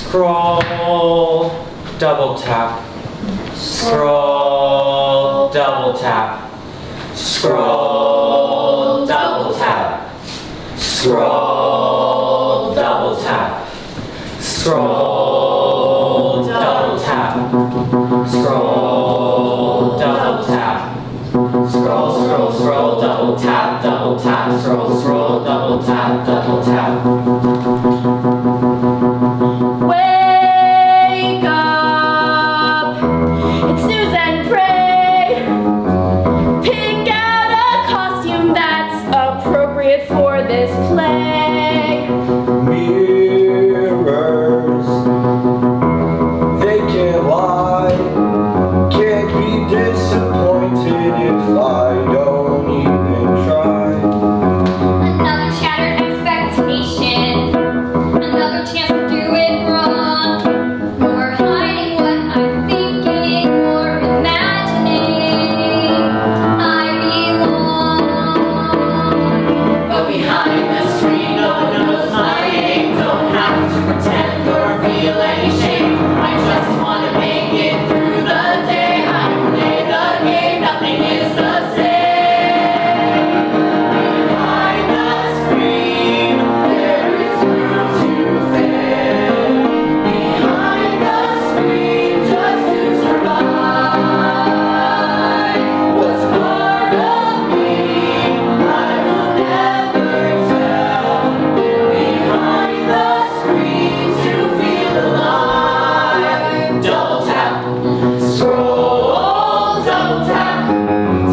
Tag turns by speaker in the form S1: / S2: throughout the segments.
S1: Scroll, double tap. Scroll, double tap. Scroll, double tap. Scroll, double tap. Scroll, double tap. Scroll, double tap. Scroll, scroll, scroll, double tap, scroll, scroll, double tap, double tap.
S2: Wake up, it's snooze and pray. Pick out a costume that's appropriate for this play.
S3: Mirrors, they can't lie. Can't be disappointed if I don't even try.
S4: Another shattered expectation, another chance to do it wrong. More hiding what I'm thinking, more imagining I belong.
S1: But behind the screen, no one knows my name. Don't have to pretend or feel any shame. I just want to make it through the day. I play the game, nothing is the same. Behind the screen, there is room to fail. Behind the screen, just to survive. What's part of me, I will never tell. Behind the screen, to feel alive. Double tap, scroll, double tap.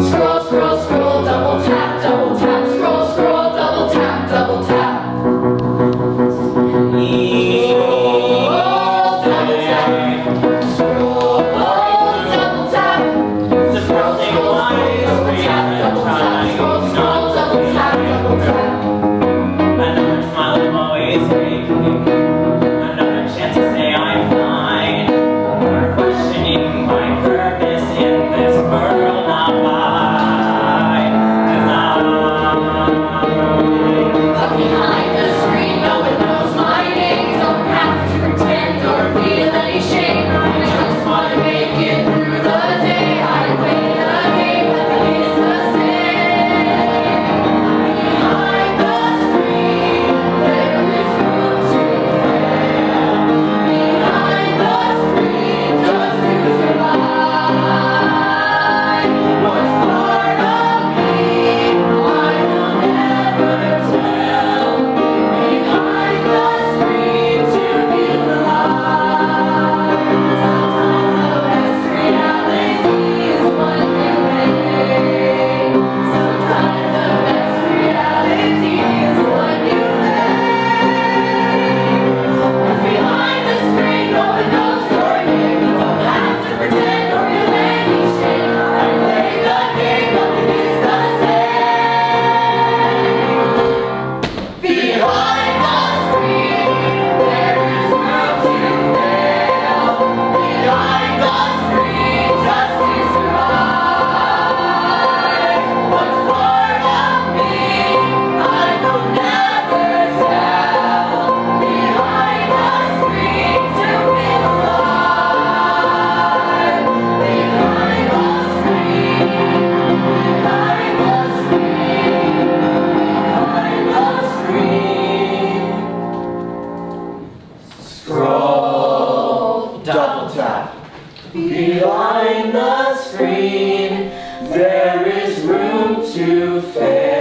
S1: Scroll, scroll, scroll, double tap, scroll, scroll, double tap, double tap. Scroll, double tap. Suppressing lies, we have been trying not to double tap. Another smile I'm always making. Another chance to say I'm fine. Or questioning my purpose in this world, not why. 'Cause but behind the screen, no one knows my name. Don't have to pretend or feel any shame. I just want to make it through the day. I play the game, nothing is the same. Behind the screen, there is room to fail. Behind the screen, just to survive. What's part of me, I will never tell. Behind the screen, to feel alive. Sometimes the best reality is what you make. Sometimes the best reality is what you make. 'Cause behind the screen, no one knows your name. You don't have to pretend or feel any shame. I play the game, nothing is the same. Behind the screen, there is room to fail. Behind the screen, just to survive. What's part of me, I will never tell. Behind the screen, to feel alive. Behind the screen, behind the screen, behind the screen. Scroll, double tap. Behind the screen, there is room to fail.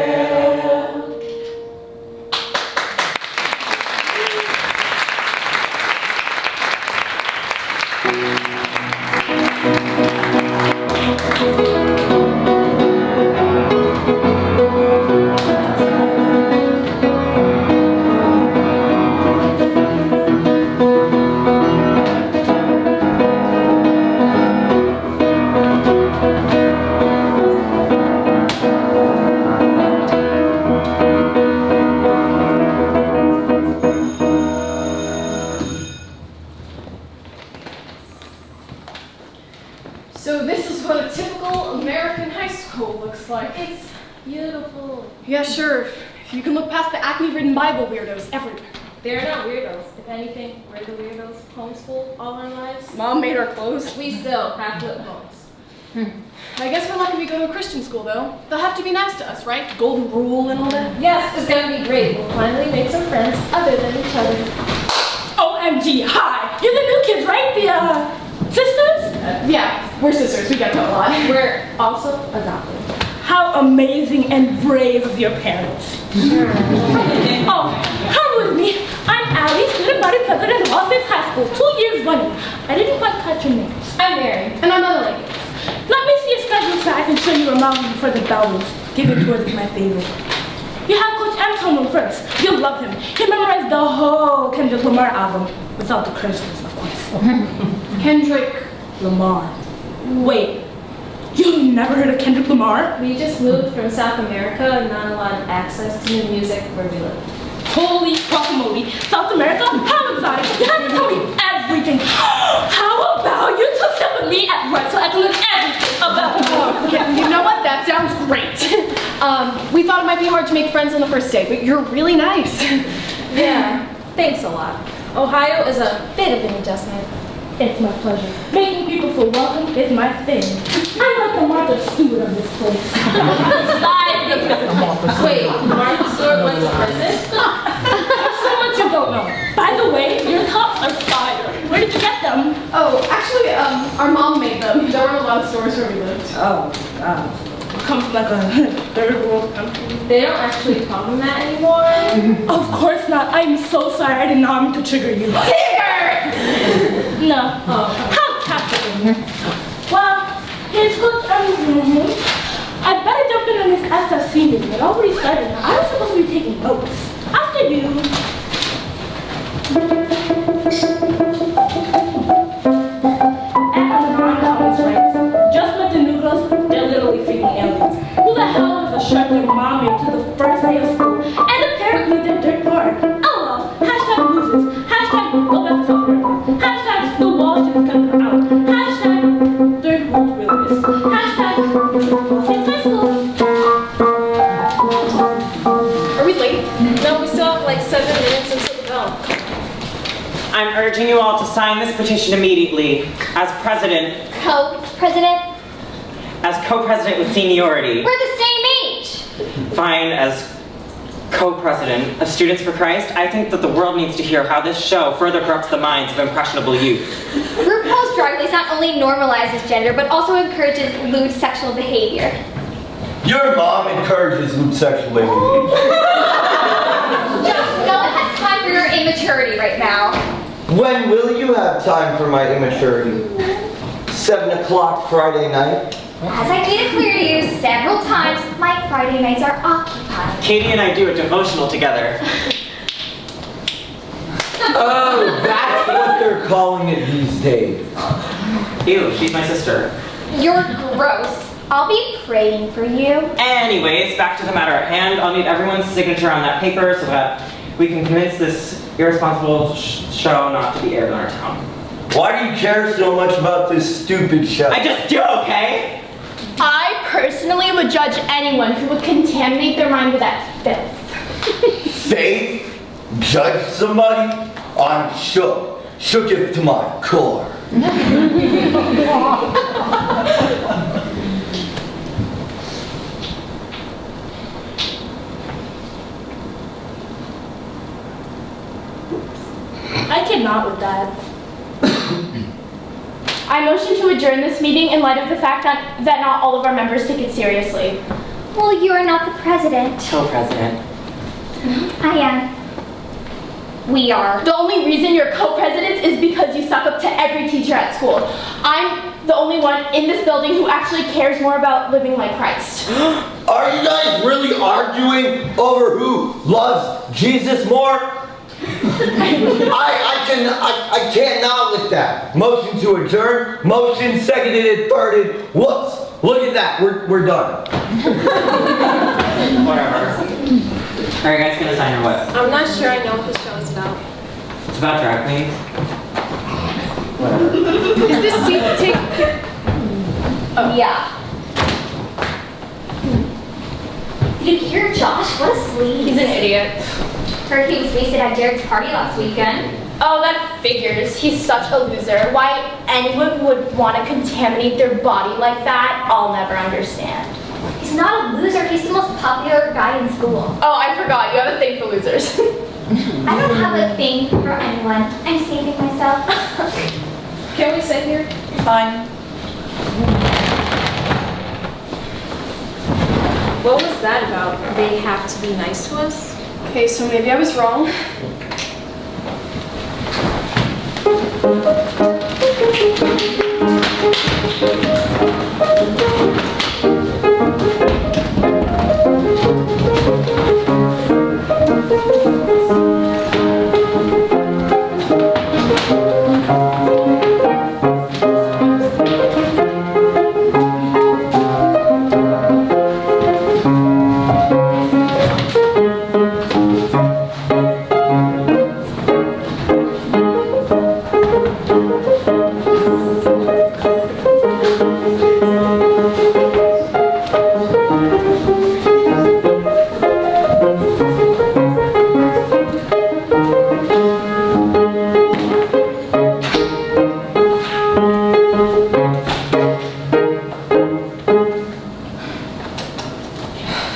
S2: So this is what a typical American high school looks like.
S4: It's beautiful.
S2: Yeah, sure. If you can look past the acne-ridden Bible weirdos everywhere. They're not weirdos. If anything, we're the weirdos. Homeschool all our lives.
S5: Mom made our clothes.
S2: We still have flip phones. I guess we're lucky we go to a Christian school, though. They'll have to be nice to us, right? Golden rule and all that.
S6: Yes, it's gonna be great. We'll finally make some friends other than each other.
S5: OMG, hi! You're the new kids, right? The, sisters?
S2: Yeah, we're sisters. We get that a lot.
S6: We're also adopted.
S5: How amazing and brave of your parents. Oh, come with me. I'm Allie, student body president of Los Angeles High School, 2 years running. I didn't quite catch your names.
S2: I'm Mary. And I'm Emily.
S5: Let me see your schedule so I can show you around before the bell rings. Giving tours is my favorite. You have Coach Antonio first. You'll love him. He memorized the whole Kendrick Lamar album, without the curses, of course.
S2: Kendrick.
S5: Lamar. Wait, you've never heard of Kendrick Lamar?
S6: We just moved from South America and not a lot of access to new music where we live.
S5: Holy guacamole! South America? How exotic! You have to tell me everything! How about you two sit with me at work so I can learn everything about you?
S2: Yeah, you know what? That sounds great. We thought it might be hard to make friends on the first day, but you're really nice.
S6: Yeah, thanks a lot. Ohio is a bit of an adjustment.
S5: It's my pleasure. Making people feel welcome is my thing. I'm like the Martha Stewart of this place.
S6: Wait, Martha Stewart went to prison?
S5: There's so much you don't know. By the way, your tops are fire. Where did you get them?
S2: Oh, actually, our mom made them. There weren't a lot of stores where we lived.
S5: Oh, come from like a third world country.
S6: They don't actually call them that anymore.
S5: Of course not. I'm so sorry. I did not mean to trigger you. No. How tactful. Well, here's Coach I better jump in on this SFC meeting. It already started. I was supposed to be taking notes. After you. And on the non-comments rights, just like the new girls, they're literally freaking aliens. Who the hell is a shirt their mom made to the first day of school? And apparently they're dirt poor. Oh well. Hashtag losers. Hashtag go back to South America. Hashtag the wall shit is coming out. Hashtag third world realist. Hashtag since high school.
S2: Are we late?
S6: No, we still have like 7 minutes until the bell.
S7: I'm urging you all to sign this petition immediately. As president,
S4: Co-president?
S7: as co-president with seniority.
S4: We're the same age.
S7: Fine, as co-president of Students for Christ, I think that the world needs to hear how this show further corrupts the minds of impressionable youth.
S4: RuPaul's Drag Race not only normalizes gender, but also encourages lewd sexual behavior.
S3: Your mom encourages lewd sexual behavior.
S4: Josh, no one has time for your immaturity right now.
S3: When will you have time for my immaturity? 7 o'clock Friday night?
S4: As I made it clear to you several times, my Friday nights are occupied.
S7: Katie and I do a devotional together.
S3: Oh, that's what they're calling it these days.
S7: Ew, she's my sister.
S4: You're gross. I'll be praying for you.
S7: Anyways, back to the matter at hand. I'll need everyone's signature on that paper so that we can convince this irresponsible show not to be aired in our town.
S3: Why do you care so much about this stupid show?
S7: I just do, okay?
S2: I personally would judge anyone who would contaminate their mind with that filth.
S3: Faith? Judge somebody? I'm shook. Shook it to my core.
S5: I cannot with that.
S2: I motion to adjourn this meeting in light of the fact that not all of our members take it seriously.
S4: Well, you are not the president.
S7: Co-president.
S4: I am. We are.
S2: The only reason you're co-presidents is because you suck up to every teacher at school. I'm the only one in this building who actually cares more about living like Christ.
S3: Are you guys really arguing over who loves Jesus more? I can't not with that. Motion to adjourn, motion seconded and thirded. Whoops, look at that, we're done.
S7: Whatever. Are you guys gonna sign or what?
S6: I'm not sure I know what the show is about.
S7: It's about drag queens.
S2: Is this seat take?
S4: Yeah. Did you hear Josh? What a sleaze.
S2: He's an idiot.
S4: Heard he was wasted at Jared's party last weekend.
S2: Oh, that figures. He's such a loser. Why anyone would want to contaminate their body like that, I'll never understand.
S4: He's not a loser, he's the most popular guy in school.
S2: Oh, I forgot. You have a thing for losers.
S4: I don't have a thing for anyone. I'm saving myself.
S6: Can we sit here?
S7: Fine.
S6: What was that about? They have to be nice to us?
S2: Okay, so maybe I was wrong.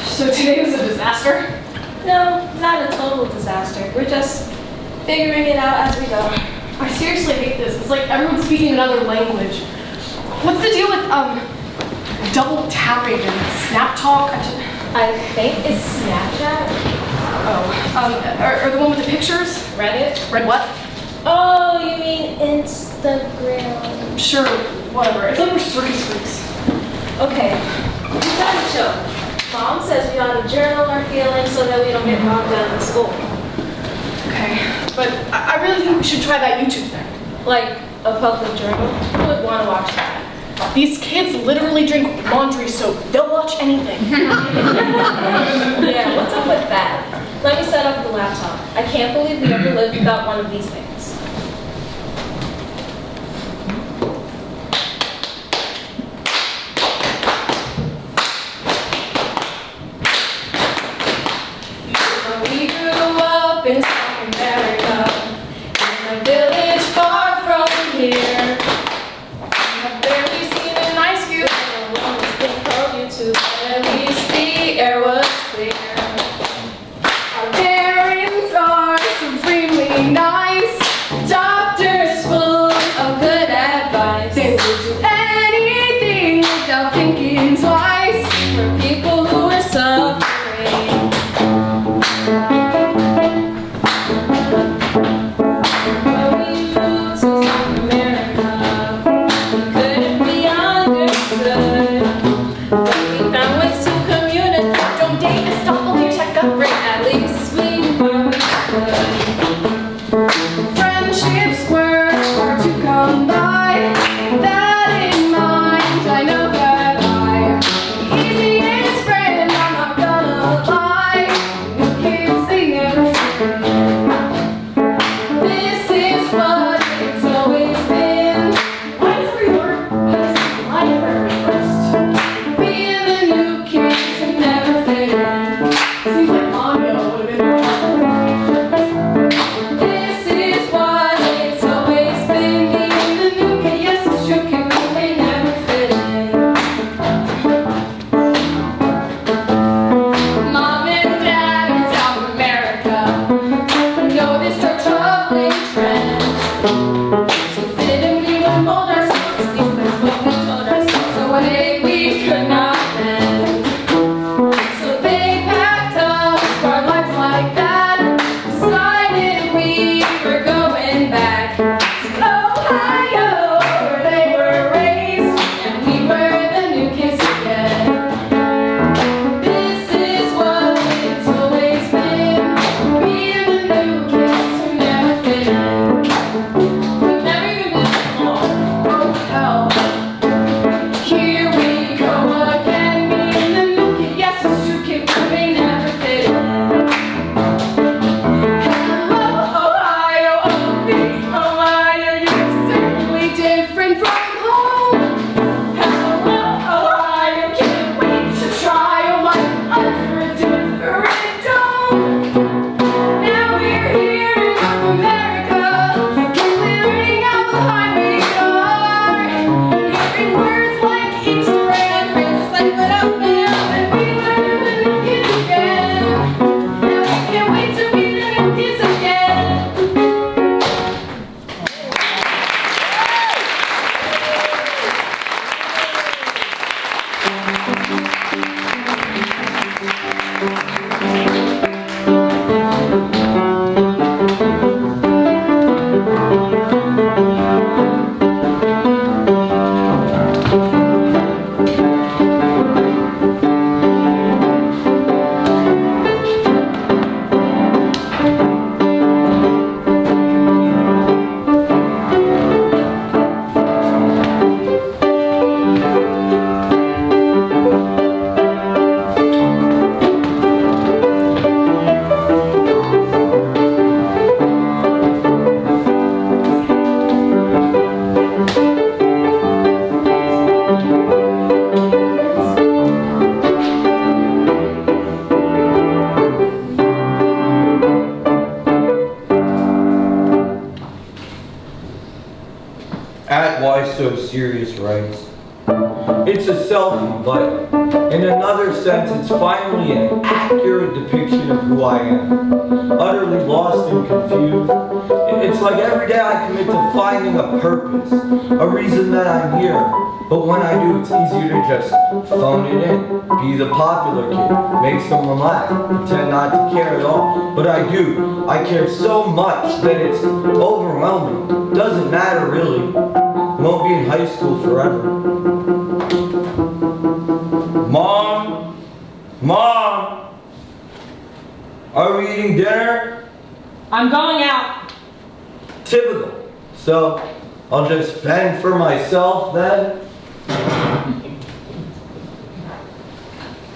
S8: So today was a disaster?
S6: No, not a total disaster. We're just figuring it out as we go.
S8: I seriously hate this. It's like everyone's speaking another language. What's the deal with, double tapping and snap talk?
S6: I think it's Snapchat.
S8: Oh, or the one with the pictures?
S6: Reddit?
S8: Read what?
S6: Oh, you mean Instagram.
S8: Sure, whatever. It's like we're circus freaks.
S6: Okay, we gotta chill. Mom says we ought to journal our feelings so that we don't get bogged down in school.
S8: Okay, but I really think we should try that YouTube thing.
S6: Like a public journal. Who would want to watch that?
S8: These kids literally drink laundry soap. They'll watch anything.
S6: Yeah, what's up with that? Let me set up the laptop. I can't believe we ever lived without one of these things.
S8: We grew up in South America, in a village far from here. I've barely seen an ice cube, and a woman's been called YouTube. At least the air was clear. Our parents are supremely nice, doctors full of good advice. They would do anything without thinking twice for people who are suffering.
S3: why so serious, writes. It's a selfie, but in another sense, it's finally an accurate depiction of who I am. Utterly lost and confused. It's like every day I commit to finding a purpose, a reason that I'm here. But when I do, it's easier to just phone it in, be the popular kid, make someone laugh, pretend not to care at all. But I do. I care so much that it's overwhelming. Doesn't matter really. Won't be in high school forever. Mom? Mom? Are we eating dinner?
S5: I'm going out.
S3: Typical. So, I'll just fend for myself then?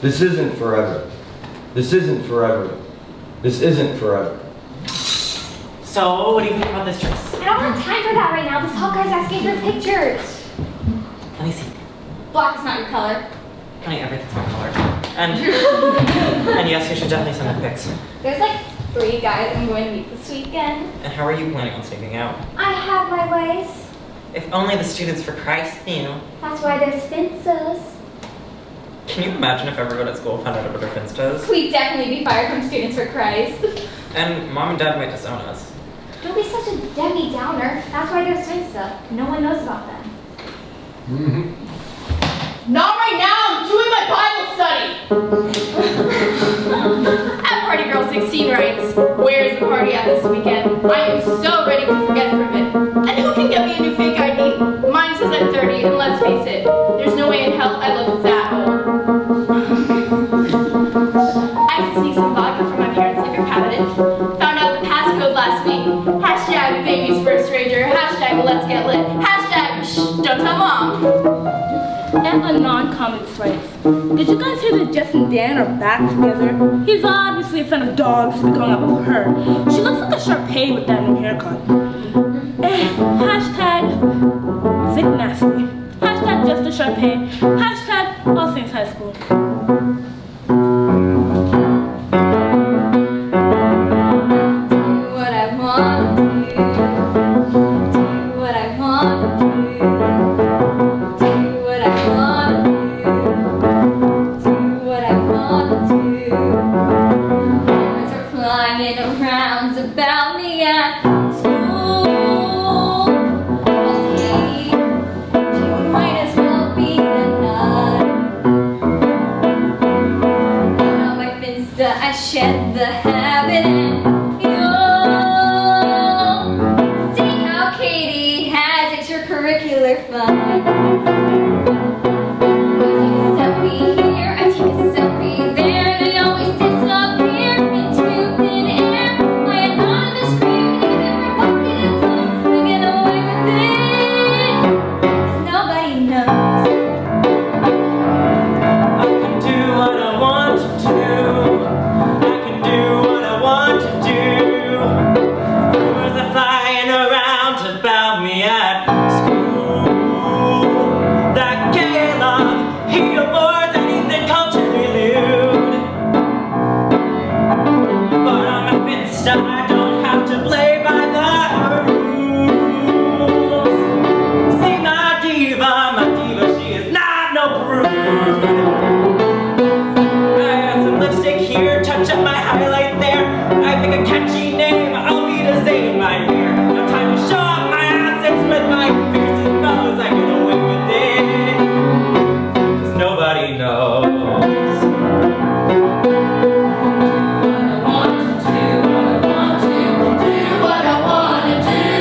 S3: This isn't forever. This isn't forever. This isn't forever.
S7: So, what do you think about this dress?
S4: I don't have time for that right now. This hot guy's asking for pictures.
S7: Let me see.
S4: Black is not your color.
S7: Honey, everything's my color. And yes, you should definitely send the pics.
S4: There's like 3 guys I'm going to meet this weekend.
S7: And how are you planning on sneaking out?
S4: I have my ways.
S7: If only the students for Christ knew.
S4: That's why there's Finstas.
S7: Can you imagine if everyone at school found out about our Finstas?
S4: We'd definitely be fired from Students for Christ.
S7: And Mom and Dad might disown us.
S4: Don't be such a Debbie Downer. That's why there's Finsta. No one knows about them.
S2: Not right now, I'm doing my Bible study! At Party Girl 16 writes, where's the party at this weekend? I am so ready to forget from it. And who can get me a new fake ID? Mine says I'm 30, and let's face it, there's no way in hell I look that old. I can sneak some vodka from my parents' liquor cabinet. Found out the passcode last week. Hashtag babies for a stranger. Hashtag let's get lit. Hashtag shh, don't tell mom.
S5: And a non-comic writes, did you guys hear that Jess and Dan are back together? He's obviously a fan of dogs to be going out with her. She looks like a Sharpay with that new haircut. Hashtag Zick Nasty. Hashtag just a Sharpay. Hashtag All Saints High School.
S4: What I want to do. Do what I want to do. Do what I want to do. Do what I want to do. Birds are flying around about me at school. Okay, you might as well be a nut. And on my Finsta I shed the habit and see how Katie has extracurricular fun. I take a selfie here, I take a selfie there, and I always disappear into thin air. My anonymous scream and even provocative clothes, I get away with it, 'cause nobody knows.
S7: I can do what I want to do. I can do what I want to do. Rumors are flying around about me at school. That gay love, he awards anything culturally lewd. But on my Finsta, I don't have to play by the rules. See my diva, she is not no prude. I got some lipstick here, touch up my highlight there. I pick a catchy name, I'll be the same right here. No time to show off my assets with my fiercest foes. I get away with it, 'cause nobody knows.
S1: I want to do what I want to do what I want to do.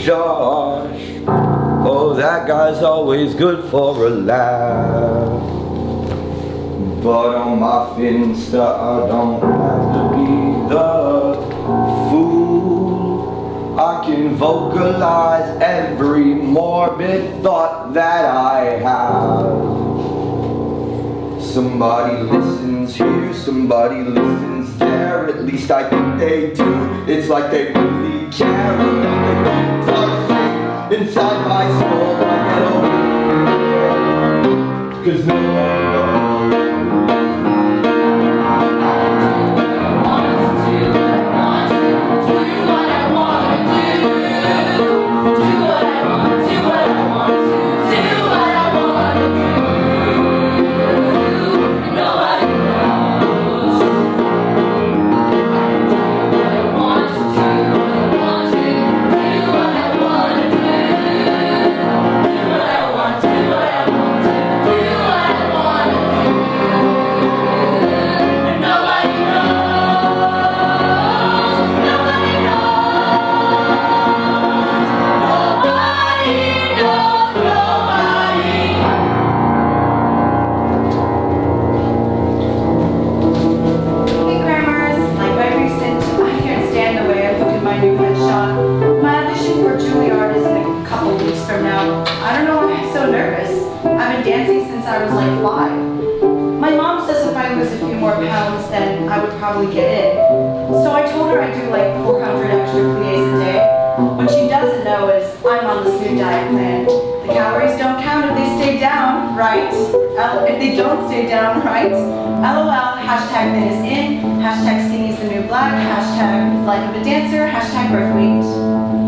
S3: Josh. Oh, that guy's always good for a laugh. But on my Finsta, I don't have to be the fool. I can vocalize every morbid thought that I have. Somebody listens here, somebody listens there. At least I think they do. It's like they really care, but they don't touch me. Inside my soul, I get over. 'Cause no one knows.
S9: Probably get in. So I told her I do like 400 extra pliés a day. What she doesn't know is I'm on this new diet plan. The calories don't count if they stay down, right? If they don't stay down, right? LOL, hashtag thin is in, hashtag skinny is the new black, hashtag life of a dancer, hashtag birth weight.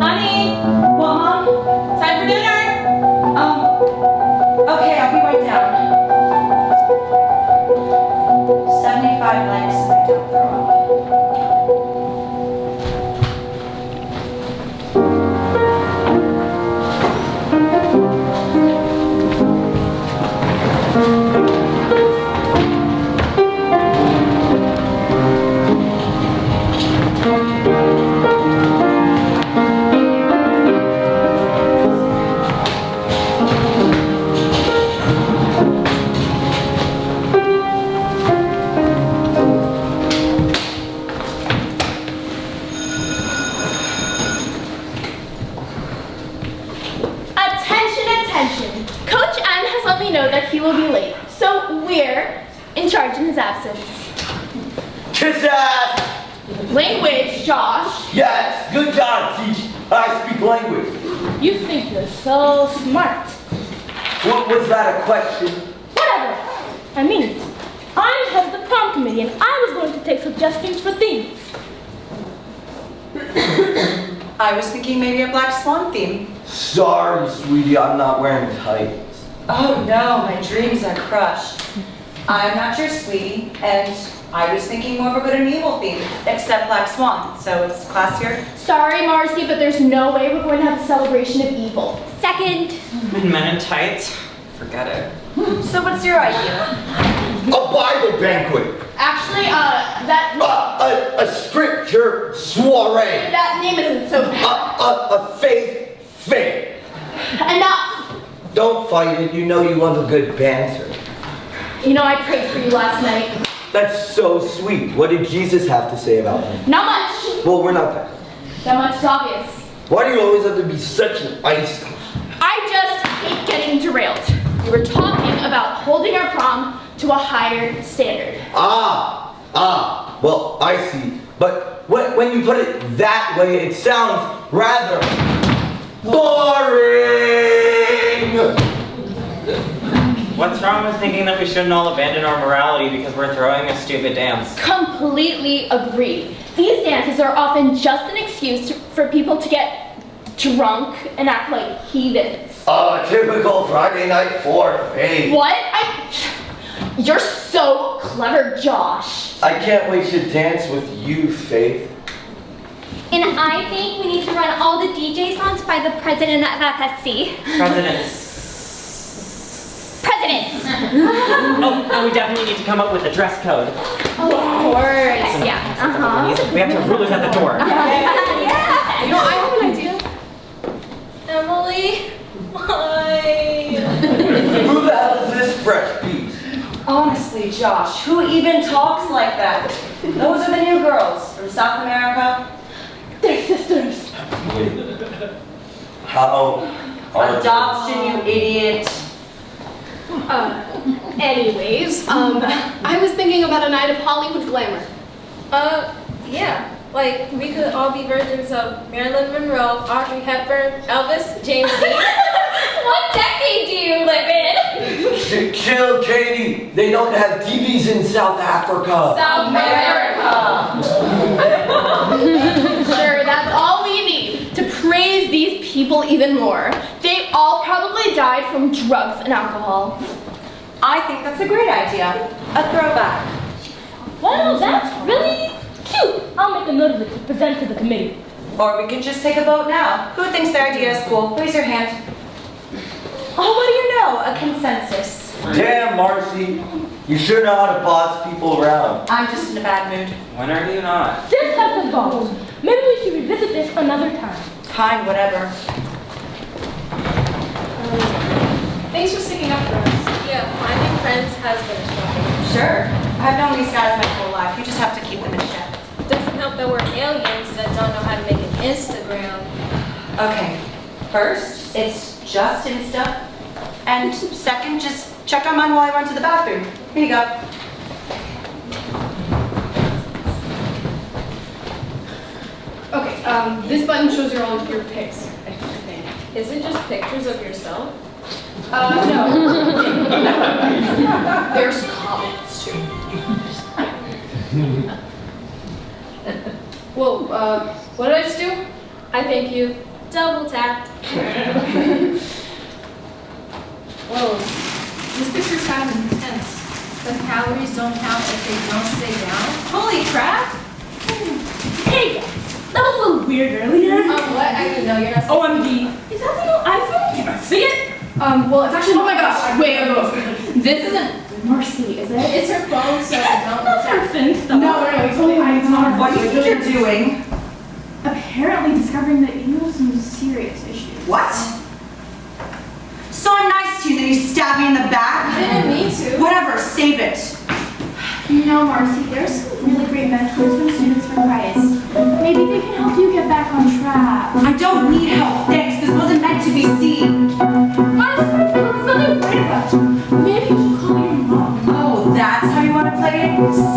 S5: Honey,
S9: What, Mom?
S5: time for dinner.
S9: Okay, I'll be right down. 75 likes and I don't throw up.
S2: Know that he will be late, so we're in charge in his absence.
S3: Kiss ass!
S2: Language, Josh.
S3: Yes, good job, teach. I speak language.
S5: You think you're so smart.
S3: What was that, a question?
S5: Whatever. I mean, I'm head of the prom committee and I was going to take suggestions for themes.
S9: I was thinking maybe a black swan theme.
S3: Sorry, sweetie, I'm not wearing tights.
S9: Oh no, my dreams are crushed. I'm not your sweetie, and I was thinking more of a good and evil theme, except black swan, so it's classier.
S2: Sorry, Marcy, but there's no way we're going to have a celebration of evil. Second.
S7: Men in tights? Forget it.
S9: So what's your idea?
S3: A Bible banquet.
S2: Actually,
S3: A scripture soiree.
S2: that name isn't so bad.
S3: A faith fair.
S2: Enough.
S3: Don't fight it. You know you love a good banter.
S2: You know, I prayed for you last night.
S3: That's so sweet. What did Jesus have to say about me?
S2: Not much.
S3: Well, we're not that.
S2: That much is obvious.
S3: Why do you always have to be such an ice?
S2: I just hate getting derailed. We were talking about holding our prom to a higher standard.
S3: Well, I see. But when you put it that way, it sounds rather boring.
S7: What's wrong with thinking that we shouldn't all abandon our morality because we're throwing a stupid dance?
S2: Completely agree. These dances are often just an excuse for people to get drunk and act like heathens.
S3: Typical Friday night forfeit.
S2: What? You're so clever, Josh.
S3: I can't wait to dance with you, Faith.
S4: And I think we need to run all the DJ songs by the president of FSC.
S7: Presidents. Oh, and we definitely need to come up with a dress code.
S2: Of course. Yeah.
S7: We have to have rulers at the door.
S2: Yeah. You know, I have an idea.
S3: fresh peas.
S9: Honestly, Josh, who even talks like that? Those are the new girls from South America.
S5: They're sisters.
S3: How are
S9: Adoption, you idiot.
S2: Anyways, I was thinking about a night of Hollywood glamour.
S6: Yeah. Like, we could all be versions of Marilyn Monroe, Audrey Hepburn, Elvis, James Dean.
S4: What decade do you live in?
S3: Chill, Katie. They don't have TVs in South Africa.
S4: South America.
S2: Sure, that's all we need to praise these people even more. They all probably died from drugs and alcohol.
S9: I think that's a great idea. A throwback.
S5: Well, that's really cute. I'll make a note of it to present to the committee.
S9: Or we can just take a vote now. Who thinks their idea is cool? Raise your hand. Oh, what do you know? A consensus.
S3: Damn, Marcy. You sure know how to boss people around.
S9: I'm just in a bad mood.
S7: When are you not?
S5: This has evolved. Maybe we should revisit this another time.
S9: Fine, whatever.
S6: Thanks for sticking up for us. Yeah, finding friends has been a struggle.
S9: Sure. I've known these guys my whole life. You just have to keep them in check.
S6: Doesn't help that we're aliens that don't know how to make an Instagram.
S9: Okay. First, it's just Insta. And second, just check on mine while I run to the bathroom. Here you go.
S2: Okay, this button shows all of your pics, I think.
S6: Is it just pictures of yourself?
S2: No. There's comments too. Whoa, what did I just do?
S6: I think you double tapped.
S1: Whoa, this picture's kind of intense. The calories don't count if they don't stay down. Holy crap!
S5: Hey, that was a little weird earlier.
S1: What? I didn't know you're not.
S5: OMG. Is that the new iPhone? Can I see it?
S2: Well, it's actually, oh my gosh, wait, this isn't Marcy, is it?
S1: It's her phone, so don't
S5: That's our Finsta.
S2: No, it's only mine, it's not
S9: What do you think you're doing?
S2: Apparently discovering that you have some serious issues.
S9: What? So I'm nice to you, then you stab me in the back?
S1: I didn't mean to.
S9: Whatever, save it.
S10: You know, Marcy, there's some really great mentors from Students for Christ. Maybe they can help you get back on track.
S9: I don't need help, thanks. This wasn't meant to be seen.
S5: Marcy, we're really worried about you. Maybe you should call your mom.
S9: Oh, that's how you want to play it?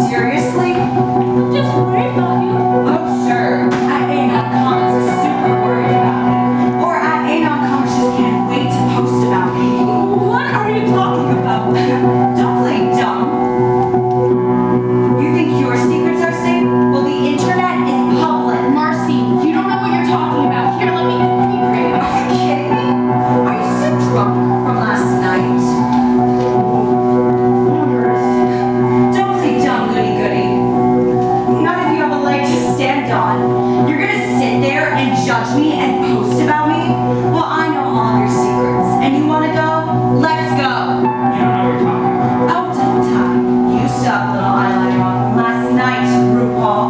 S9: Seriously?
S5: I'm just worried about you.
S9: Oh, sure. At Anon Comments is super worried about me. Or at Anon Comments just can't wait to post about me.
S5: What are you talking about?
S9: Don't play dumb. You think your secrets are safe? Well, the internet is public.
S2: Marcy, you don't know what you're talking about. Here, let me pray.
S9: Are you kidding me? Are you still drunk from last night? Don't play dumb goody-goody. None of you have a leg to stand on. You're gonna sit there and judge me and post about me? Well, I know all of your secrets. And you wanna go? Let's go.
S7: You don't know what you're talking about.
S9: Oh, don't time. You still have a little eyeliner on from last night, RuPaul.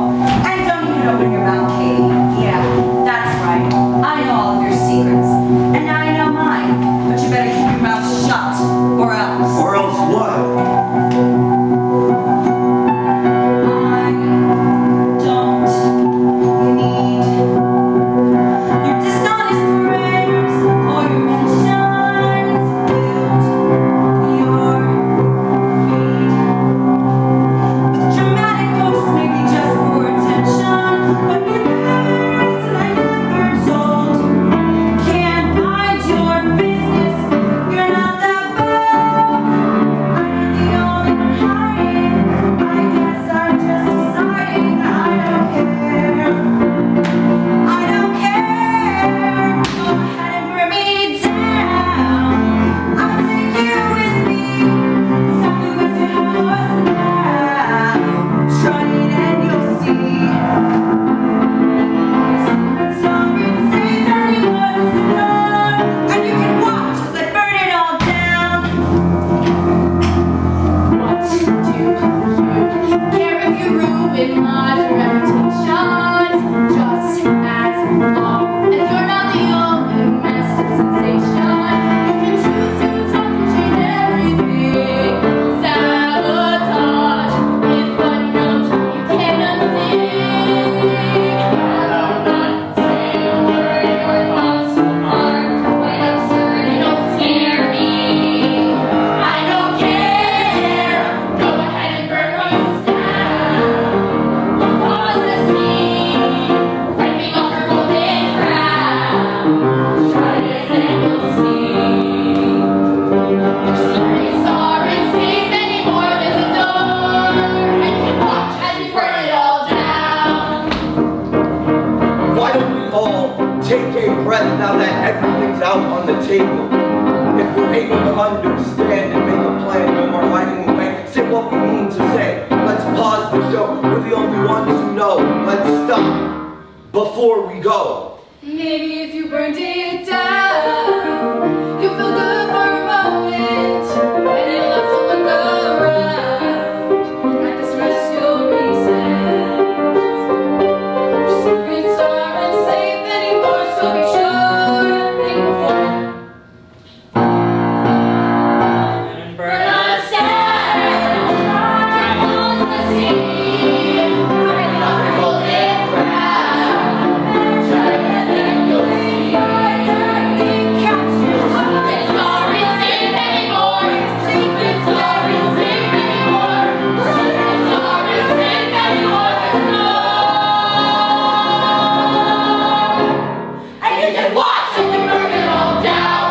S9: And don't even open your mouth, Katie. Yeah, that's right. I know all of your secrets. And now you know mine. But you better keep your mouth shut, or else.
S3: Or else what?
S9: I don't need your
S3: Why don't we all take a breath now that everything's out on the table? If we're able to understand and make a plan, no more hiding away, say what we mean to say. Let's pause the show, we're the only ones who know. Let's stop before we go.
S8: Maybe if you burned it down, you feel good for a moment, and you'll have to look around. At this rest you'll reset. Your secrets aren't safe anymore, so be sure to think before. Burn us down, try on the sea, bring up the golden crown. Try to think you'll see. Secrets aren't safe anymore. Secrets aren't safe anymore. Secrets aren't safe anymore. No. And you can watch as we burn it all down.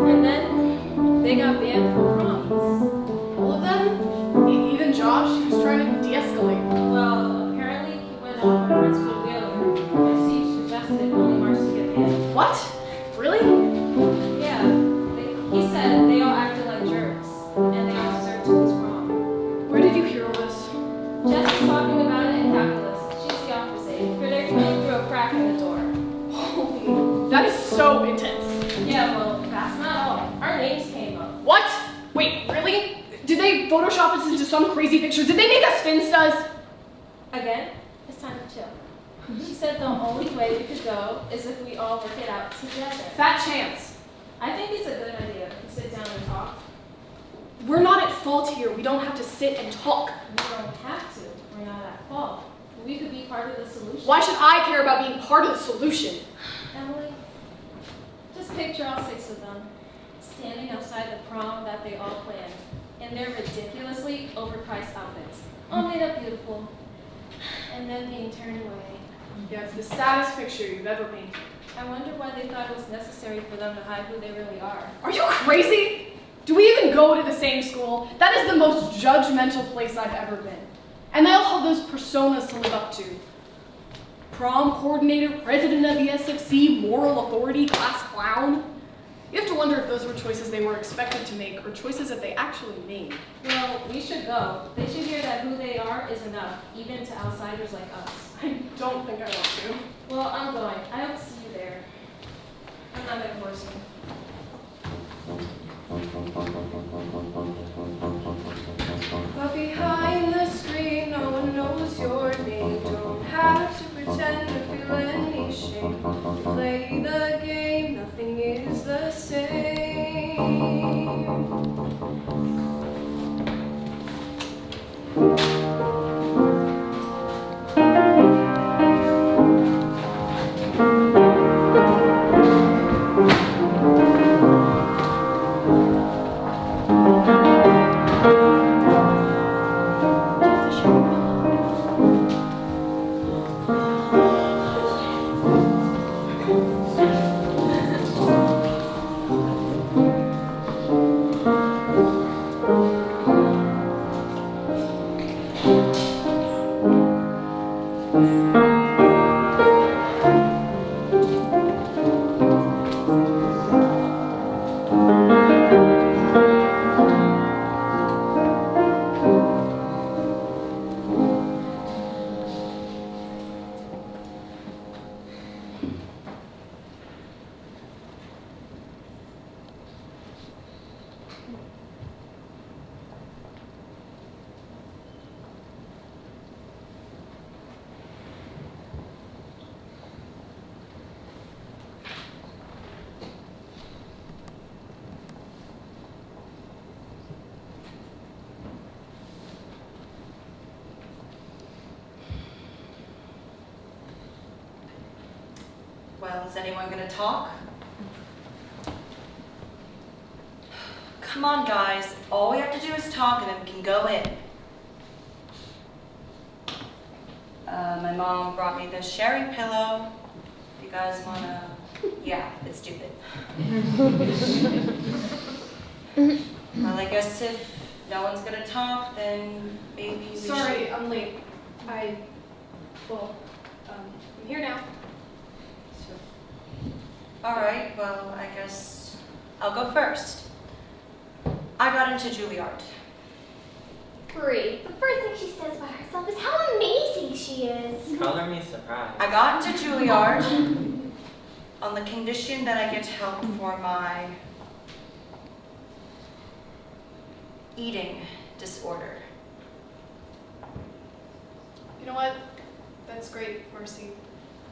S8: And then they got banned from prom.
S2: All of them? Even Josh, he was trying to de-escalate.
S6: Well, apparently he went off on Principal Wheeler. I see she suggested only Marcy get banned.
S2: What? Really?
S6: Yeah, he said they all acted like jerks, and they all deserved to lose prom.
S2: Where did you hear all this?
S6: Jess is talking about it in Calculus. She's the opposite. Predicting him through a crack in the door.
S2: Holy, that is so intense.
S6: Yeah, well, that's not all. Our names came up.
S2: What? Wait, really? Did they Photoshop us into some crazy picture? Did they make us Finstas?
S6: Again, it's time to chill. She said the only way we could go is if we all work it out together.
S2: Fat chance.
S6: I think it's a good idea to sit down and talk.
S2: We're not at fault here. We don't have to sit and talk.
S6: We don't have to. We're not at fault. We could be part of the solution.
S2: Why should I care about being part of the solution?
S6: Emily, just picture all 6 of them standing outside the prom that they all planned in their ridiculously overpriced outfits, all made up beautiful, and then being turned away.
S2: Yeah, it's the saddest picture you've ever painted.
S6: I wonder why they thought it was necessary for them to hide who they really are.
S2: Are you crazy? Do we even go to the same school? That is the most judgmental place I've ever been. And they all have those personas to live up to. Prom coordinator, president of the SFC, moral authority, class clown. You have to wonder if those were choices they were expected to make or choices that they actually made.
S6: Well, we should go. They should hear that who they are is enough, even to outsiders like us.
S2: I don't think I want to.
S6: Well, I'm going. I hope to see you there. I'm not gonna force you.
S8: But behind the screen, no one knows your name. Don't have to pretend to feel any shame. Play the game, nothing is the same.
S9: Well, is anyone gonna talk? Come on, guys. All we have to do is talk and then we can go in. My mom brought me this sharing pillow. If you guys wanna... Yeah, it's stupid. Well, I guess if no one's gonna talk, then maybe we
S6: Sorry,
S9: should...
S6: I'm late. I'm here now.
S9: Alright, well, I guess I'll go first. I got into Juilliard.
S10: Great. The first thing she says about herself is how amazing she is.
S7: Color me surprised.
S9: I got into Juilliard on the condition that I get help for my eating disorder.
S6: You know what? That's great, Marcy.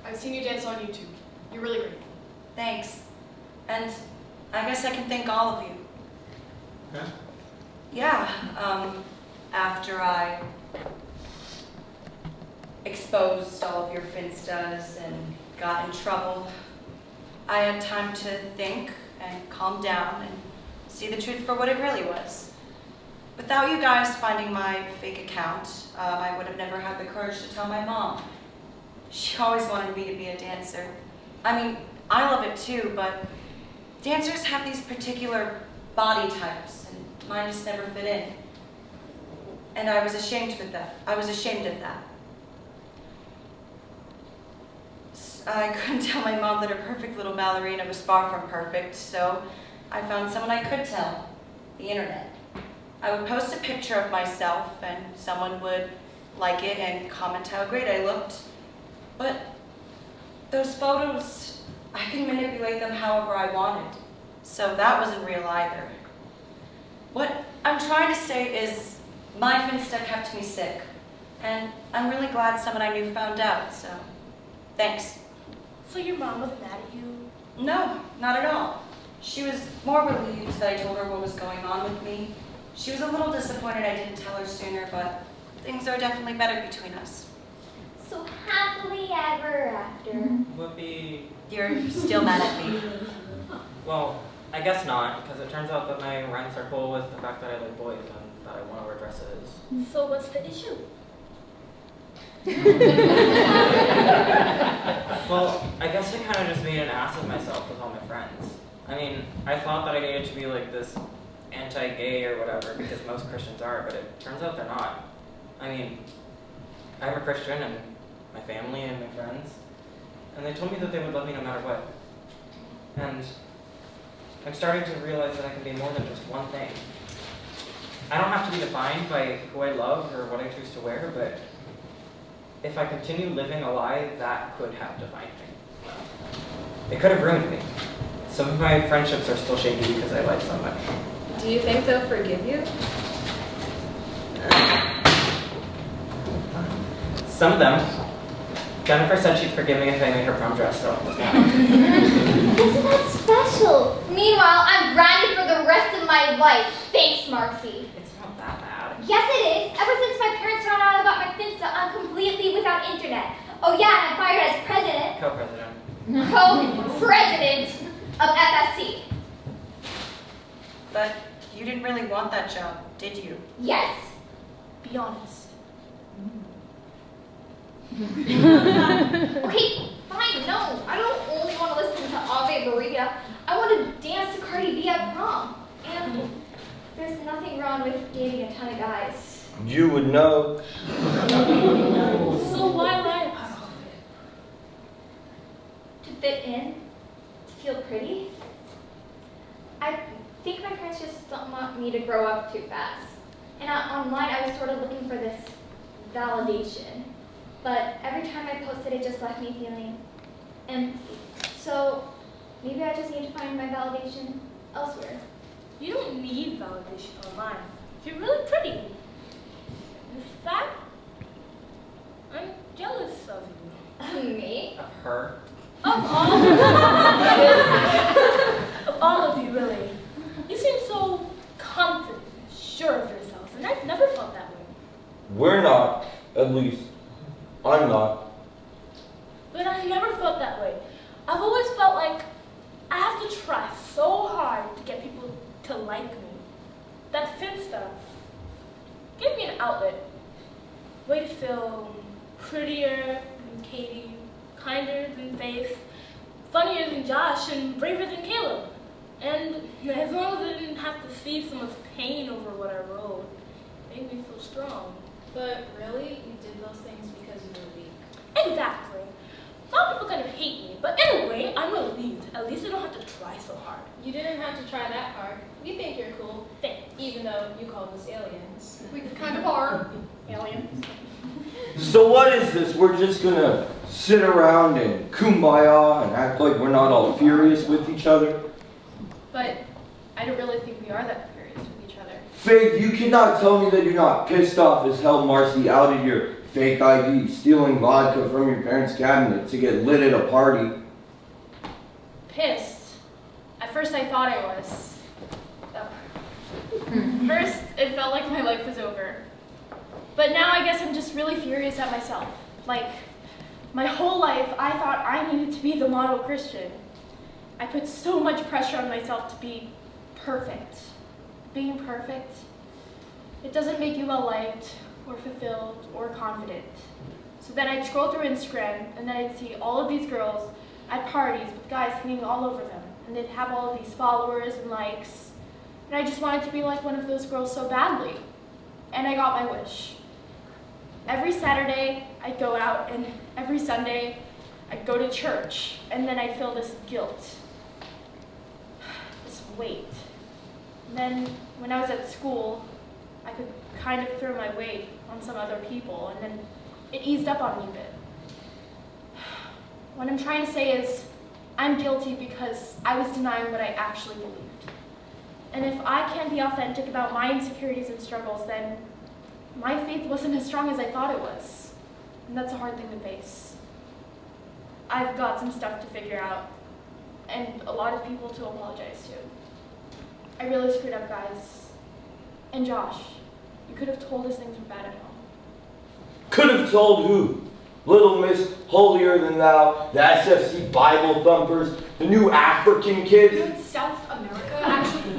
S6: I've seen you dance on YouTube. You're really great.
S9: Thanks. And I guess I can thank all of you.
S7: Huh?
S9: Yeah, after I exposed all of your Finstas and got in trouble, I had time to think and calm down and see the truth for what it really was. Without you guys finding my fake account, I would have never had the courage to tell my mom. She always wanted me to be a dancer. I mean, I love it too, but dancers have these particular body types, and mine just never fit in. And I was ashamed of that. I couldn't tell my mom that her perfect little ballerina was far from perfect, so I found someone I could tell, the internet. I would post a picture of myself, and someone would like it and comment how great I looked. But those photos, I could manipulate them however I wanted. So that wasn't real either. What I'm trying to say is my Finsta kept me sick. And I'm really glad someone I knew found out, so thanks.
S5: So your mom was mad at you?
S9: No, not at all. She was more relieved that I told her what was going on with me. She was a little disappointed I didn't tell her sooner, but things are definitely better between us.
S10: So happily ever after.
S7: Whoopee.
S9: You're still mad at me.
S7: Well, I guess not, because it turns out that my parents are cool with the fact that I like boys and that I want to wear dresses.
S5: So what's the issue?
S7: Well, I guess I kind of just made an ass of myself with all my friends. I mean, I thought that I needed to be like this anti-gay or whatever because most Christians are, but it turns out they're not. I mean, I'm a Christian and my family and my friends, and they told me that they would love me no matter what. And I'm starting to realize that I can be more than just one thing. I don't have to be defined by who I love or what I choose to wear, but if I continue living a lie, that could have defined me. It could have ruined me. Some of my friendships are still shaky because I lied so much.
S6: Do you think they'll forgive you?
S7: Some of them. Jennifer said she'd forgive me if I made her prom dress, so
S10: Isn't that special? Meanwhile, I'm grinding for the rest of my life. Thanks, Marcy.
S7: it's not that bad.
S10: Yes, it is. Ever since my parents found out about my Finsta, I'm completely without internet. Oh yeah, and I'm fired as president. Co-president of FSC.
S9: But you didn't really want that job, did you?
S10: Yes.
S5: Be honest.
S10: Okay, fine. No, I don't only want to listen to Ave Maria. I want to dance to Cardi B at prom. And there's nothing wrong with dating a ton of guys.
S3: You would know.
S5: So why lie about all of it?
S10: To fit in, to feel pretty. I think my parents just don't want me to grow up too fast. And online, I was sort of looking for this validation. But every time I posted, it just left me feeling empty. So maybe I just need to find my validation elsewhere.
S5: You don't need validation online. You're really pretty. In fact, I'm jealous of you.
S10: Me?
S7: Of her?
S5: Of all of you. Of all of you, really. You seem so confident, sure of yourself, and I've never felt that way.
S3: We're not, at least. I'm not.
S5: But I've never felt that way. I've Phil, prettier than Katie, kinder than Faith, funnier than Josh, and braver than Caleb. And as long as I didn't have to see someone's pain over what I wrote, it made me feel strong.
S6: But really, you did those things because you were weak.
S5: Exactly. Some people kind of hate me, but in a way, I'm relieved. At least I don't have to try so hard.
S6: You didn't have to try that hard. We think you're cool,
S5: Thanks.
S6: even though you called us aliens.
S2: We kind of are aliens.
S3: So what is this? We're just gonna sit around and kumbaya and act like we're not all furious with each other?
S2: But I don't really think we are that furious with each other.
S3: Faith, you cannot tell me that you're not pissed off as hell Marcy outed your fake ID, stealing vodka from your parents' cabinet to get lit at a party.
S2: Pissed. At first I thought I was. First, it felt like my life was over. But now I guess I'm just really furious at myself. Like, my whole life I thought I needed to be the model Christian. I put so much pressure on myself to be perfect. Being perfect, it doesn't make you well-liked or fulfilled or confident. So then I'd scroll through Instagram and then I'd see all of these girls at parties with guys hanging all over them. And they'd have all of these followers and likes. And I just wanted to be like one of those girls so badly. And I got my wish. Every Saturday, I'd go out, and every Sunday, I'd go to church. And then I'd feel this guilt, this weight. And then when I was at school, I could kind of throw my weight on some other people, and then it eased up on me a bit. What I'm trying to say is, I'm guilty because I was denying what I actually believed. And if I can't be authentic about my insecurities and struggles, then my faith wasn't as strong as I thought it was. And that's a hard thing to face. I've got some stuff to figure out, and a lot of people to apologize to. I really screwed up, guys. And Josh, you could have told us things were bad at home.
S3: Could have told who? Little Miss Holier Than Thou, the SFC Bible Thumpers, the new African kids.
S2: You're in South America, actually.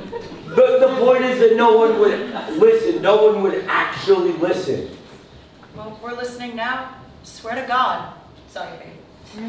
S3: The point is that no one would listen. No one would actually listen.
S9: Well, we're listening now. Swear to God. Sorry, babe.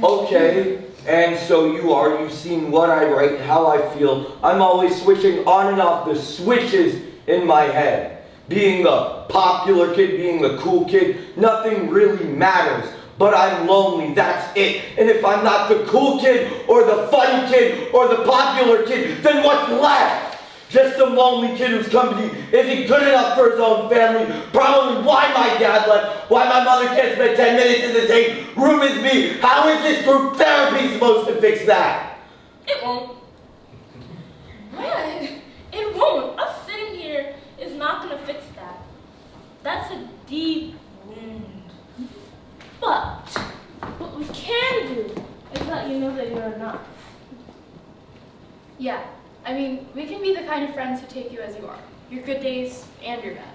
S3: Okay, and so you are. You've seen what I write, how I feel. I'm always switching on and off the switches in my head. Being the popular kid, being the cool kid, nothing really matters. But I'm lonely, that's it. And if I'm not the cool kid, or the funny kid, or the popular kid, then what's left? Just some lonely kid whose company isn't good enough for his own family. Probably why my dad left, why my mother can't spend 10 minutes in the same room as me. How is this group therapy supposed to fix that?
S5: It won't. What? It won't. Us sitting here is not going to fix that. That's a deep wound. But what we can do is let you know that you're enough.
S2: Yeah, I mean, we can be the kind of friends who take you as you are. Your good days and your bad.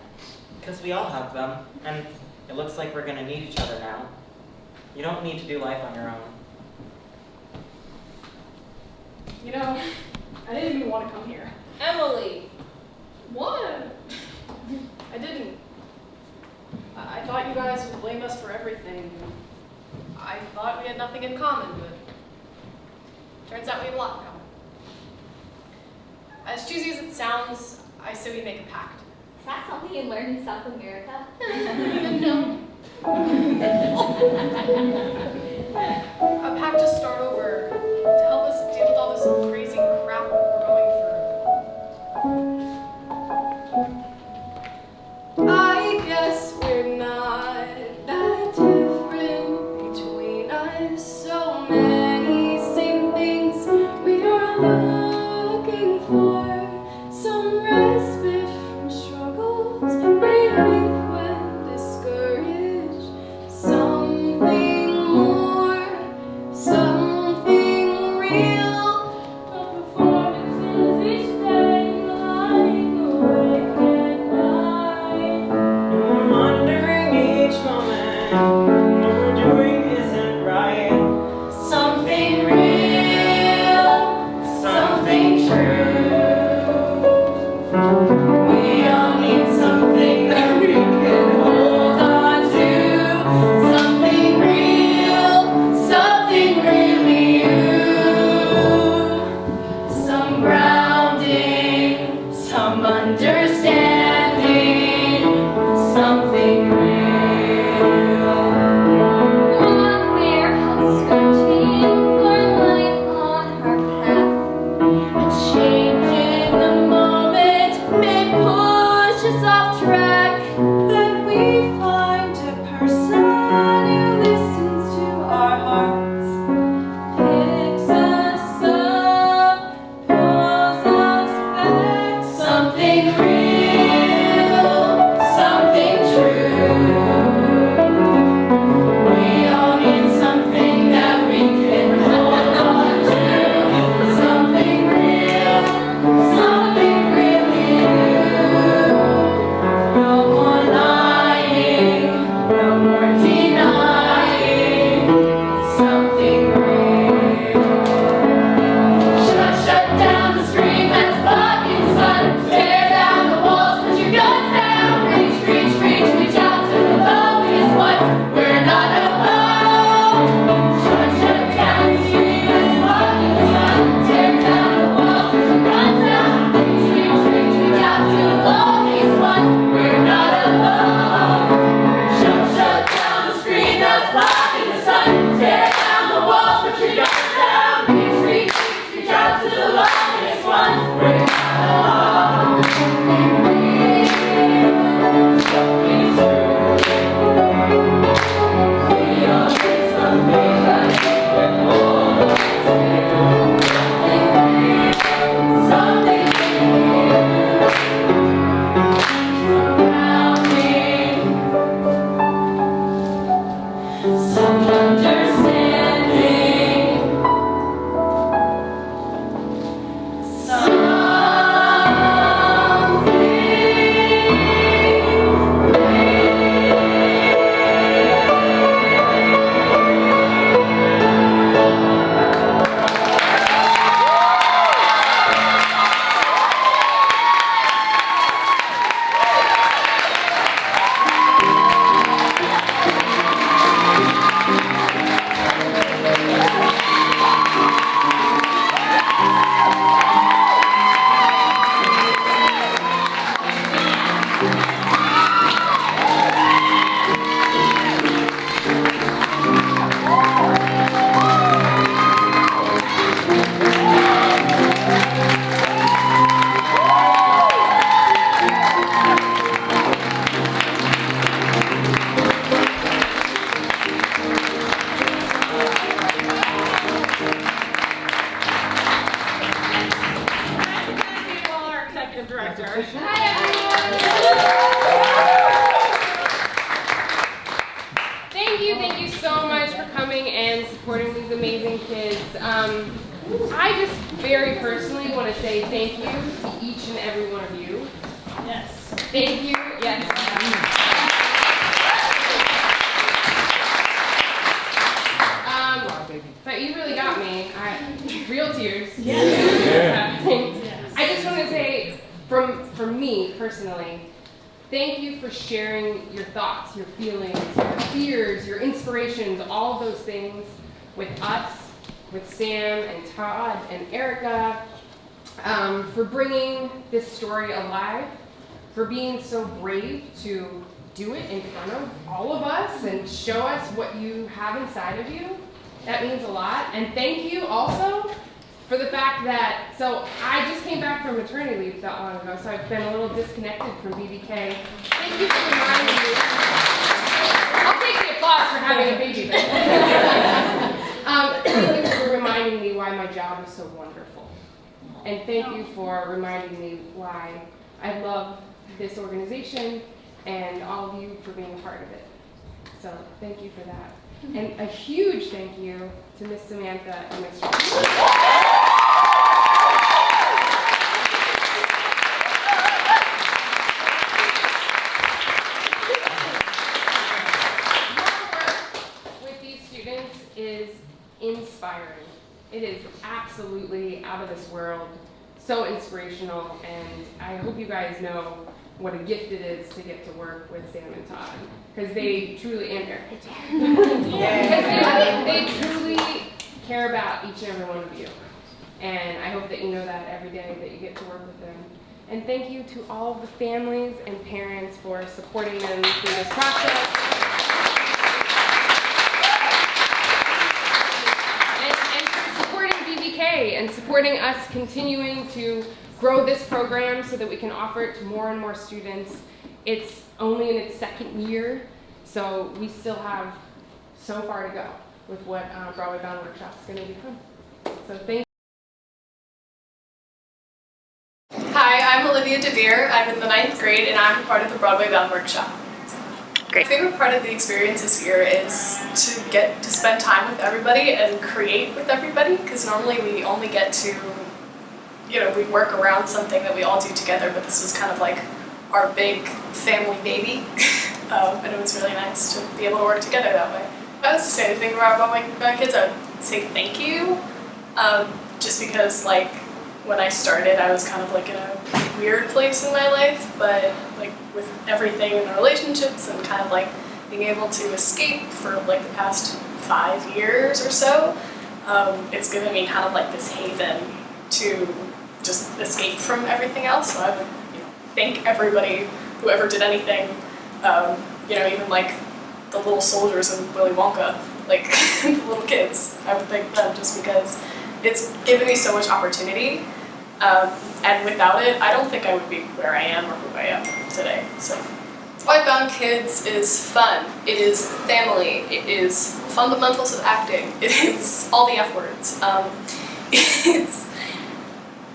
S7: Because we all have them, and it looks like we're going to need each other now. You don't need to do life on your own.
S2: You know, I didn't even want to come here.
S6: Emily!
S2: What? I didn't. I thought you guys would blame us for everything. I thought we had nothing in common, but turns out we have a lot in common. As cheesy as it sounds, I say we make a pact.
S10: Is that something you learned in South America?
S2: No. A pact to start over, to help us deal with all this crazy crap we're going through. I guess we're not that different between us. So many same things we are looking for. Some respite from struggles, relief when discouraged. Something more, something real.
S5: A performance is each day lying awake at night.
S7: I'm wondering each moment what we're doing isn't right.
S2: Something real, something
S11: Hi, everyone. Thank you so much for coming and supporting these amazing kids. I just very personally want to say thank you to each and every one of you.
S5: Yes.
S11: Thank you. Yes. But you really got me. Real tears.
S5: Yes.
S11: I just want to say, for me personally, thank you for sharing your thoughts, your feelings, your fears, your inspirations, all of those things with us, with Sam and Todd and Erica, for bringing this story alive, for being so brave to do it in front of all of us and show us what you have inside of you. That means a lot. And thank you also for the fact that, so I just came back from maternity leave not long ago, so I've been a little disconnected from BBK. Thank you for reminding me. I'll take the applause for having a baby. Thank you for reminding me why my job is so wonderful. And thank you for reminding me why I love this organization and all of you for being a part of it. So thank you for that. And a huge thank you to Miss Samantha and Mr. With these students is inspiring. It is absolutely out of this world, so inspirational, and I hope you guys know what a gift it is to get to work with Sam and Todd, because they truly, and Erica, they truly care about each and every one of you, and I hope that you know that every day that you get to work with them. And thank you to all of the families and parents for supporting them through this process. And for supporting BBK and supporting us continuing to grow this program so that we can offer it to more and more students. It's only in its second year, so we still have so far to go with what Broadway Bound Workshop is going to become. So thank you.
S12: Hi, I'm Olivia DeVere. I'm in the 9th grade and I'm part of the Broadway Bound Workshop. Great. My favorite part of the experience this year is to get to spend time with everybody and create with everybody, because normally we only get to, we work around something that we all do together, but this was kind of like our big family baby, and it was really nice to be able to work together that way. If I was to say anything about my kids, I would say thank you, just because when I started I was kind of in a weird place in my life, but with everything in the relationships and kind of being able to escape for the past 5 years or so, it's given me kind of this haven to just escape from everything else. So I would thank everybody who ever did anything, even the little soldiers in Willy Wonka, the little kids. I would thank them just because it's given me so much opportunity, and without it, I don't think I would be where I am or who I am today. So Broadway Bound Kids is fun, it is family, it is fundamentals of acting, it is all the F words.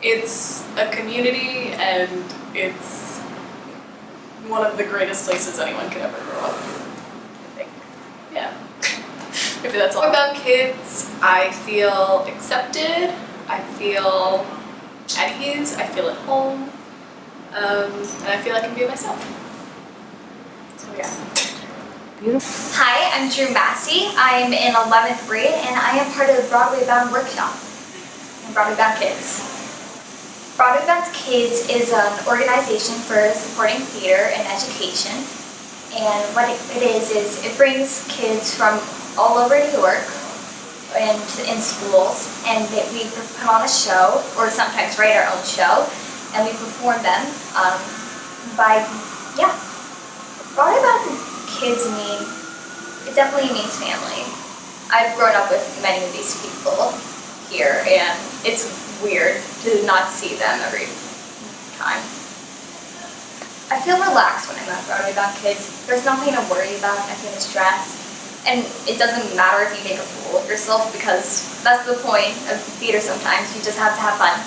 S12: It's a community, and it's one of the greatest places anyone could ever grow up, I think. Yeah. Maybe that's all. About kids, I feel accepted, I feel at ease, I feel at home, and I feel I can be myself. So yeah.
S10: Beautiful. Hi, I'm Drew Massey. I'm in 11th grade and I am part of the Broadway Bound Workshop and Broadway Bound Kids. Broadway Bound Kids is an organization for supporting theater and education, and what it is it brings kids from all over New York and in schools, and we put on a show, or sometimes write our own show, and we perform them Broadway Bound Kids it definitely means family. I've grown up with many of these people here, and it's weird to not see them every time. I feel relaxed when I'm at Broadway Bound Kids. There's nothing to worry about, nothing to stress. And it doesn't matter if you make a fool of yourself, because that's the point of theater sometimes. You just have to have fun.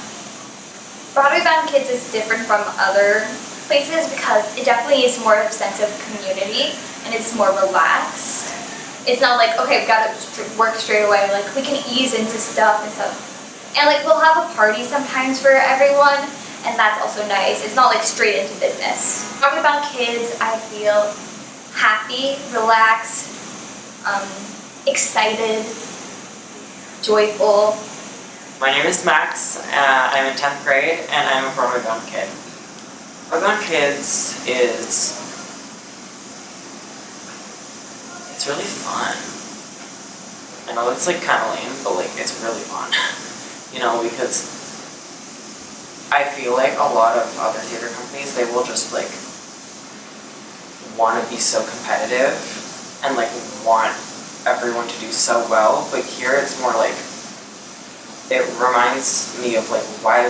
S10: Broadway Bound Kids is different from other places because it definitely is more of a sense of community and it's more relaxed. It's not like, okay, we've got to work straight away. Like, we can ease into stuff and stuff. And like, we'll have a party sometimes for everyone, and that's also nice. It's not like straight into business. Talking about kids, I feel happy, relaxed, excited, joyful.
S7: My name is Max. I'm in 10th grade, and I'm a Broadway Bound kid. Broadway Bound Kids it's really fun. I know it's like kind of lame, but like it's really fun. You know, because I feel like a lot of other theater companies, they will just like want to be so competitive and like want everyone to do so well, but here it's more like, it reminds me of like why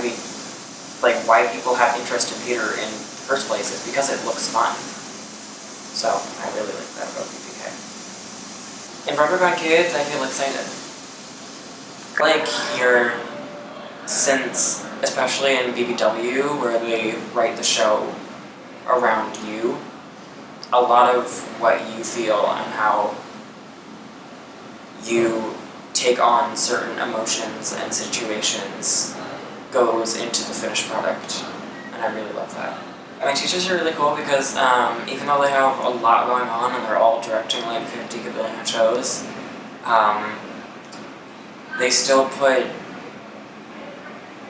S7: people have interest in theater in the first place is because it looks fun. So I really like that about BBK. In Broadway Bound Kids, I feel excited. Like here, since especially in BBW where they write the show around you, a lot of what you feel and how you take on certain emotions and situations goes into the finished product, and I really love that. And my teachers are really cool because even though they have a lot going on and they're all directing like 50 billion shows, they still put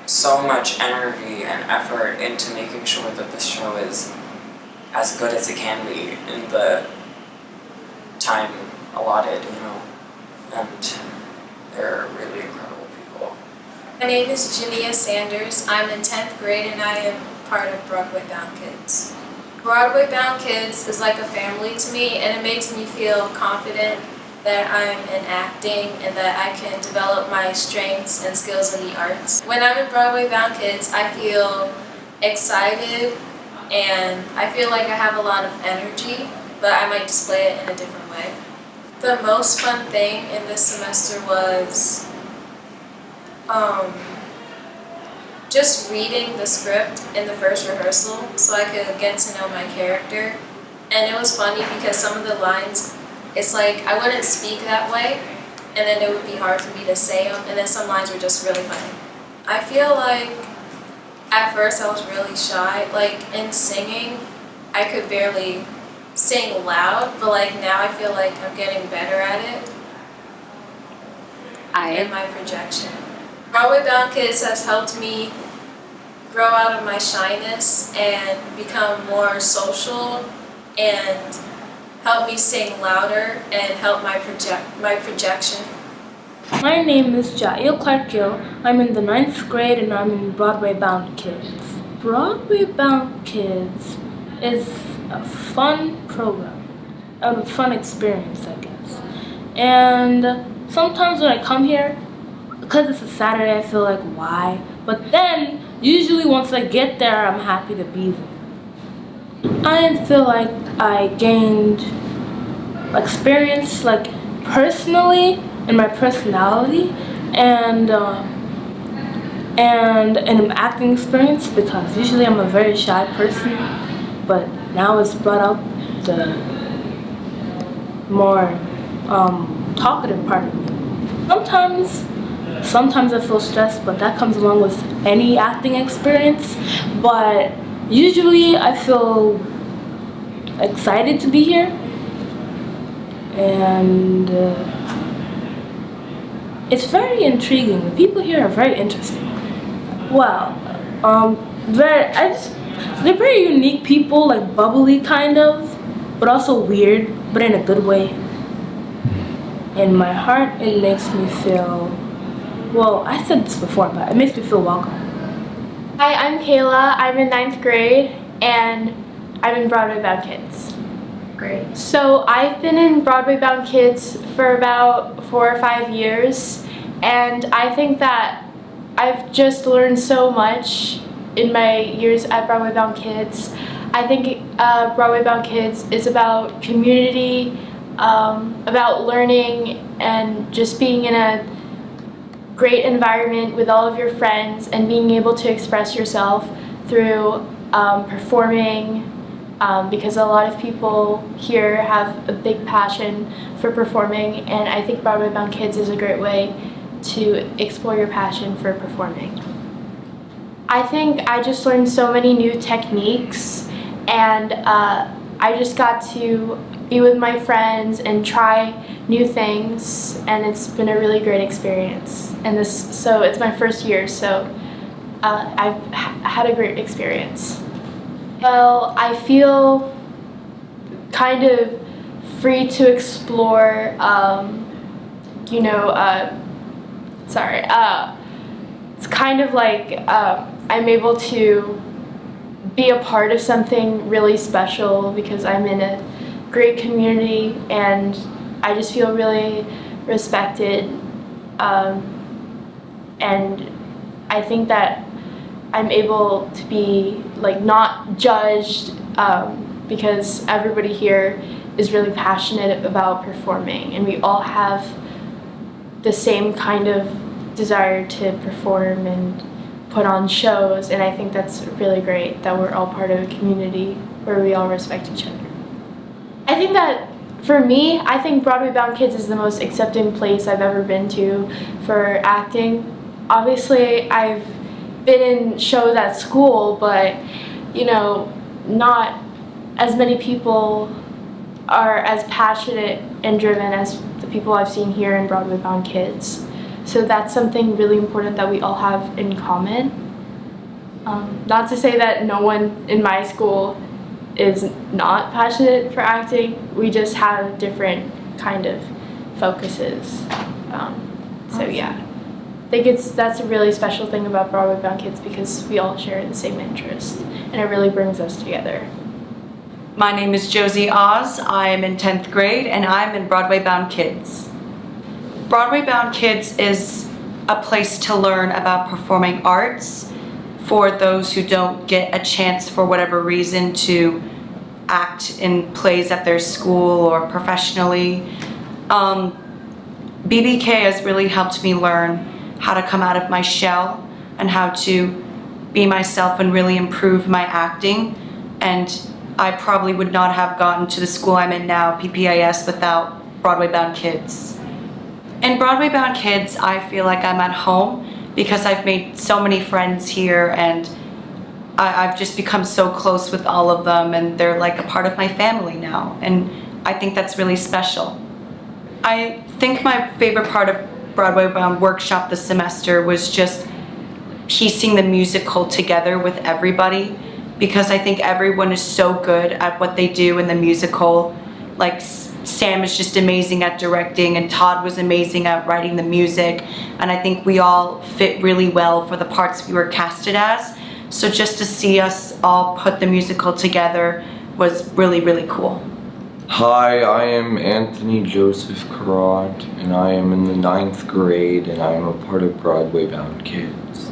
S7: so much energy and effort into making sure that this show is as good as it can be in the time allotted, you know, and they're really incredible people.
S6: My name is Jania Sanders. I'm in 10th grade and I am part of Broadway Bound Kids. Broadway Bound Kids is like a family to me, and it makes me feel confident that I'm in acting and that I can develop my strengths and skills in the arts. When I'm in Broadway Bound Kids, I feel excited and I feel like I have a lot of energy, but I might display it in a different way. The most fun thing in this semester was just reading the script in the first rehearsal so I could get to know my character. And it was funny because some of the lines, it's like I wouldn't speak that way, and then it would be hard for me to say them, and then some lines were just really funny. I feel like at first I was really shy. Like in singing, I could barely sing loud, but like now I feel like I'm getting better at it. In my projection. Broadway Bound Kids has helped me grow out of my shyness and become more social and help me sing louder and help my projection.
S5: My name is Jael Clark-Gill. I'm in the 9th grade and I'm in Broadway Bound Kids. Broadway Bound Kids is a fun program, a fun experience, I guess. And sometimes when I come here, because it's a Saturday, I feel like, why? But then, usually once I get there, I'm happy to be there. I feel like I gained experience, like, personally, in my personality, and an acting experience, because usually I'm a very shy person, but now it's brought out the more talkative part of me. Sometimes I feel stressed, but that comes along with any acting experience. But usually I feel excited to be here, and it's very intriguing. The people here are very interesting. Well, they're very unique people, like bubbly kind of, but also weird, but in a good way. In my heart, it makes me feel, well, I said this before, but it makes me feel welcome.
S2: Hi, I'm Kayla. I'm in 9th grade and I'm in Broadway Bound Kids.
S10: Great.
S2: So I've been in Broadway Bound Kids for about 4 or 5 years, and I think that I've just learned so much in my years at Broadway Bound Kids. I think Broadway Bound Kids is about community, about learning, and just being in a great environment with all of your friends and being able to express yourself through performing, because a lot of people here have a big passion for performing, and I think Broadway Bound Kids is a great way to explore your passion for performing. I think I just learned so many new techniques, and I just got to be with my friends and try new things, and it's been a really great experience. And so it's my first year, so I've had a great experience. Well, I feel kind of free to explore, it's kind of like I'm able to be a part of something really special because I'm in a great community and I just feel really respected, and I think that I'm able to be like not judged because everybody here is really passionate about performing, and we all have the same kind of desire to perform and put on shows, and I think that's really great that we're all part of a community where we all respect each other. I think that for me, I think Broadway Bound Kids is the most accepting place I've ever been to for acting. Obviously, I've been in shows at school, but not as many people are as passionate and driven as the people I've seen here in Broadway Bound Kids. So that's something really important that we all have in common. Not to say that no one in my school is not passionate for acting, we just have different kind of focuses. So yeah, I think that's a really special thing about Broadway Bound Kids because we all share the same interest and it really brings us together.
S9: My name is Josie Oz. I am in 10th grade and I'm in Broadway Bound Kids. Broadway Bound Kids is a place to learn about performing arts for those who don't get a chance for whatever reason to act in plays at their school or professionally. BBK has really helped me learn how to come out of my shell and how to be myself and really improve my acting. And I probably would not have gotten to the school I'm in now, PPIS, without Broadway Bound Kids. In Broadway Bound Kids, I feel like I'm at home because I've made so many friends here and I've just become so close with all of them and they're like a part of my family now, and I think that's really special. I think my favorite part of Broadway Bound Workshop this semester was just piecing the musical together with everybody, because I think everyone is so good at what they do in the musical. Like Sam is just amazing at directing and Todd was amazing at writing the music, and I think we all fit really well for the parts we were casted as. So just to see us all put the musical together was really, really cool.
S3: Hi, I am Anthony Joseph Carrot, and I am in the 9th grade, and I am a part of Broadway Bound Kids.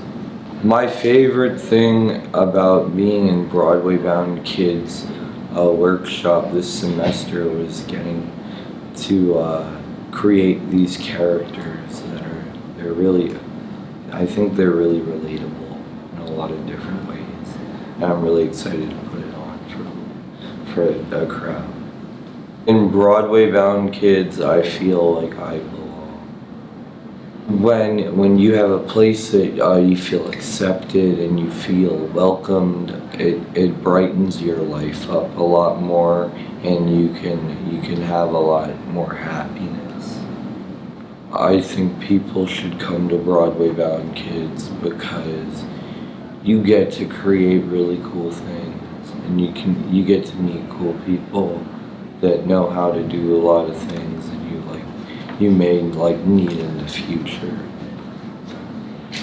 S3: My favorite thing about being in Broadway Bound Kids workshop this semester was getting to create these characters that they're really, I think they're really relatable in a lot of different ways, and I'm really excited to put it on for a crowd. In Broadway Bound Kids, I feel like I belong. When you have a place that you feel accepted and you feel welcomed, it brightens your life up a lot more, and you can have a lot more happiness. I think people should come to Broadway Bound Kids because you get to create really cool things, and you get to meet cool people that know how to do a lot of things that you may need in the future.